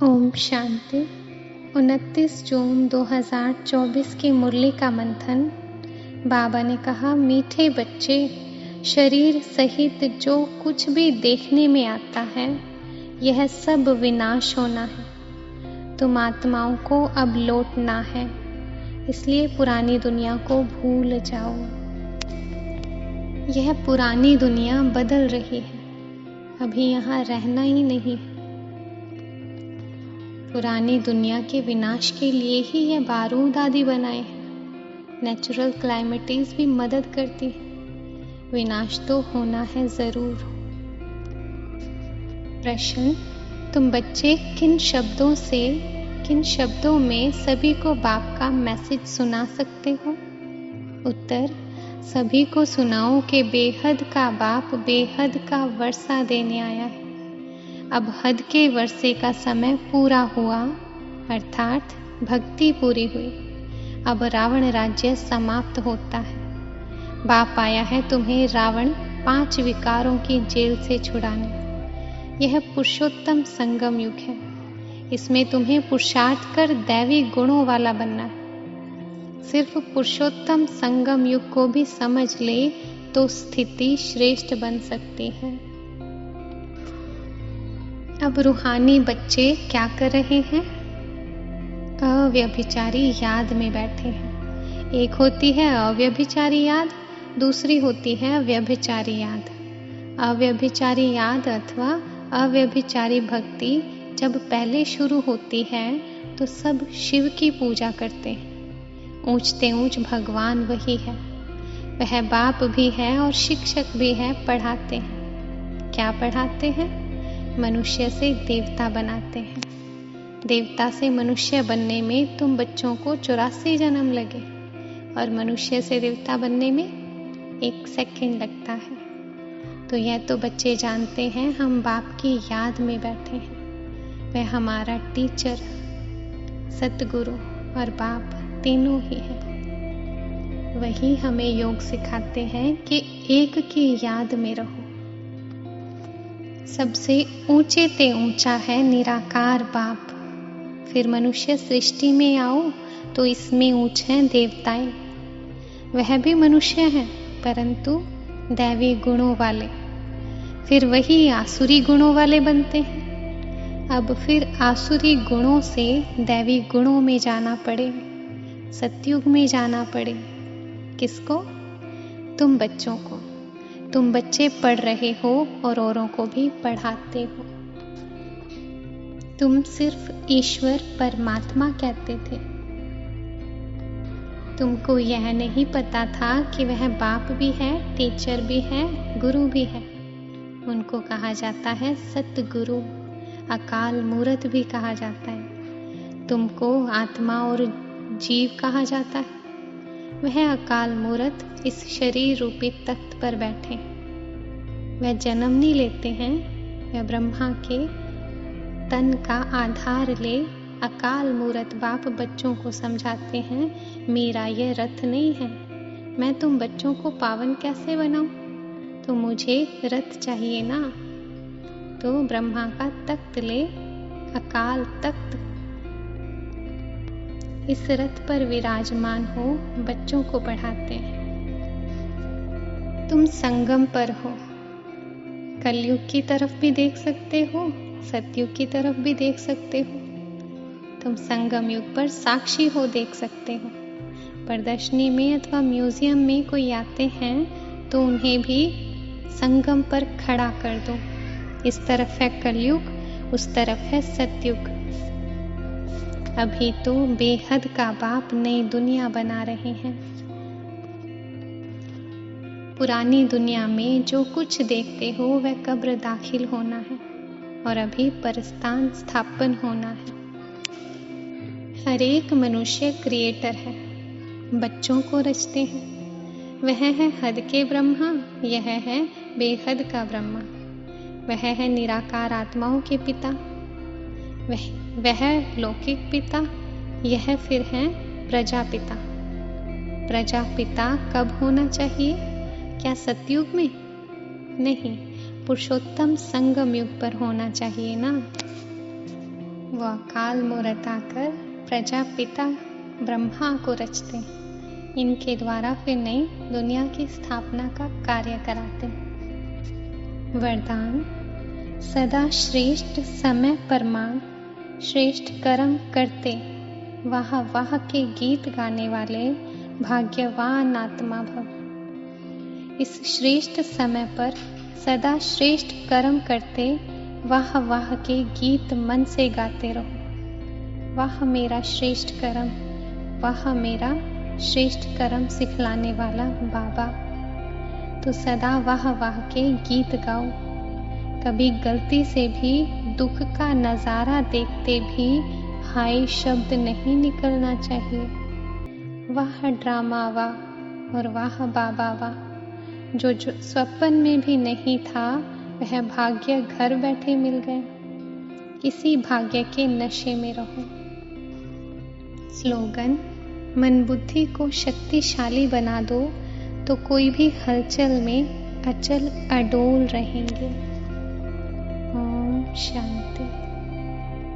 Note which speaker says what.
Speaker 1: ओम शांति। 29 जून 2024 की मुरली का मंथन। बाबा ने कहा, मीठे बच्चे, शरीर सहित जो कुछ भी देखने में आता है यह सब विनाश होना है। तुम आत्माओं को अब लौटना है, इसलिए पुरानी दुनिया को भूल जाओ। यह पुरानी दुनिया बदल रही है, अभी यहाँ रहना ही नहीं है। पुरानी दुनिया के विनाश के लिए ही यह बारूद आदि बनाए हैं। नेचुरल क्लाइमेटीज भी मदद करती है। विनाश तो होना है जरूर। प्रश्न, तुम बच्चे किन शब्दों में सभी को बाप का मैसेज सुना सकते हो? उत्तर, सभी को सुनाओ कि बेहद का बाप बेहद का वर्षा देने आया है। अब हद के वर्षे का समय पूरा हुआ, अर्थात भक्ति पूरी हुई। अब रावण राज्य समाप्त होता है। बाप आया है तुम्हें रावण 5 विकारों की जेल से छुड़ाने। यह पुरुषोत्तम संगम युग है। इसमें तुम्हें पुरुषार्थ कर दैवी गुणों वाला बनना है। सिर्फ पुरुषोत्तम संगम युग को भी समझ ले तो स्थिति श्रेष्ठ बन सकती है। अब रूहानी बच्चे क्या कर रहे हैं? अव्यभिचारी याद में बैठे हैं। एक होती है अव्यभिचारी याद, दूसरी होती है व्यभिचारी याद। अव्यभिचारी याद अथवा अव्यभिचारी भक्ति जब पहले शुरू होती है तो सब शिव की पूजा करते हैं। ऊंचते ऊंच भगवान वही है। वह बाप भी है और शिक्षक भी है, पढ़ाते हैं। क्या पढ़ाते हैं? मनुष्य से देवता बनाते हैं। देवता से मनुष्य बनने में तुम बच्चों को 84 जन्म लगे और मनुष्य से देवता बनने में 1 सेकंड लगता है। तो यह तो बच्चे जानते हैं, हम बाप की याद में बैठे हैं। वह हमारा टीचर, सतगुरु और बाप तीनों ही है। वही हमें योग सिखाते हैं कि एक की याद में रहो। सबसे ऊंचे ते ऊंचा है निराकार बाप। फिर मनुष्य सृष्टि में आओ तो इसमें ऊंचे हैं देवताएं। वह भी मनुष्य हैं परंतु दैवी गुणों वाले। फिर वही आसुरी गुणों वाले बनते हैं। अब फिर आसुरी गुणों से दैवी गुणों में जाना पड़े, सतयुग में जाना पड़े। किसको? तुम बच्चों को। तुम बच्चे पढ़ रहे हो और औरों को भी पढ़ाते हो। तुम सिर्फ ईश्वर परमात्मा कहते थे। तुमको यह नहीं पता था कि वह बाप भी है, टीचर भी है, गुरु भी है। उनको कहा जाता है सतगुरु, अकाल मूरत भी कहा जाता है। तुमको आत्मा और जीव कहा जाता है। वह अकाल मूरत इस शरीर रूपी तख्त पर बैठे। वह जन्म नहीं लेते हैं, वह ब्रह्मा के तन का आधार ले अकाल मूरत बाप बच्चों को समझाते हैं, मेरा यह रथ नहीं है। मैं तुम बच्चों को पावन कैसे बनाऊं? तो मुझे रथ चाहिए ना। तो ब्रह्मा का तख्त ले, अकाल तख्त। इस रथ पर विराजमान हो, बच्चों को पढ़ाते हैं। तुम संगम पर हो। कलयुग की तरफ भी देख सकते हो, सतयुग की तरफ भी देख सकते हो। तुम संगम युग पर साक्षी हो, देख सकते हो। प्रदर्शनी में अथवा म्यूजियम में कोई आते हैं तो उन्हें भी संगम पर खड़ा कर दो। इस तरफ है कलयुग, उस तरफ है सतयुग। अभी तो बेहद का बाप नई दुनिया बना रहे हैं। पुरानी दुनिया में जो कुछ देखते हो वह कब्र दाखिल होना है और अभी परस्तान स्थापन होना है। हर एक मनुष्य क्रिएटर है, बच्चों को रचते हैं। वह है हद के ब्रह्मा, यह है बेहद का ब्रह्मा। वह है निराकार आत्माओं के पिता, वह लौकिक पिता, यह फिर है प्रजापिता। प्रजापिता कब होना चाहिए? क्या सतयुग में? नहीं, पुरुषोत्तम संगम युग पर होना चाहिए ना। वो अकाल मूरत आकर प्रजापिता ब्रह्मा को रचते, इनके द्वारा फिर नई दुनिया की स्थापना का कार्य कराते। वरदान: सदा श्रेष्ठ समय परमाण श्रेष्ठ कर्म करते वाह वाह के गीत गाने वाले भाग्यवान आत्मा भव। इस श्रेष्ठ समय पर सदा श्रेष्ठ कर्म करते वाह वाह के गीत मन से गाते रहो। वाह मेरा श्रेष्ठ कर्म, वाह मेरा श्रेष्ठ कर्म सिखलाने वाला बाबा। तो सदा वाह वाह के गीत गाओ। कभी गलती से भी दुख का नजारा देखते भी हाय शब्द नहीं निकलना चाहिए। वाह ड्रामा वाह और वाह बाबा वाह। जो स्वप्न में भी नहीं था वह भाग्य घर बैठे मिल गए। इसी भाग्य के नशे में रहो। स्लोगन: मन बुद्धि को शक्तिशाली बना दो तो कोई भी हलचल में अचल अडोल रहेंगे। ओम शांति।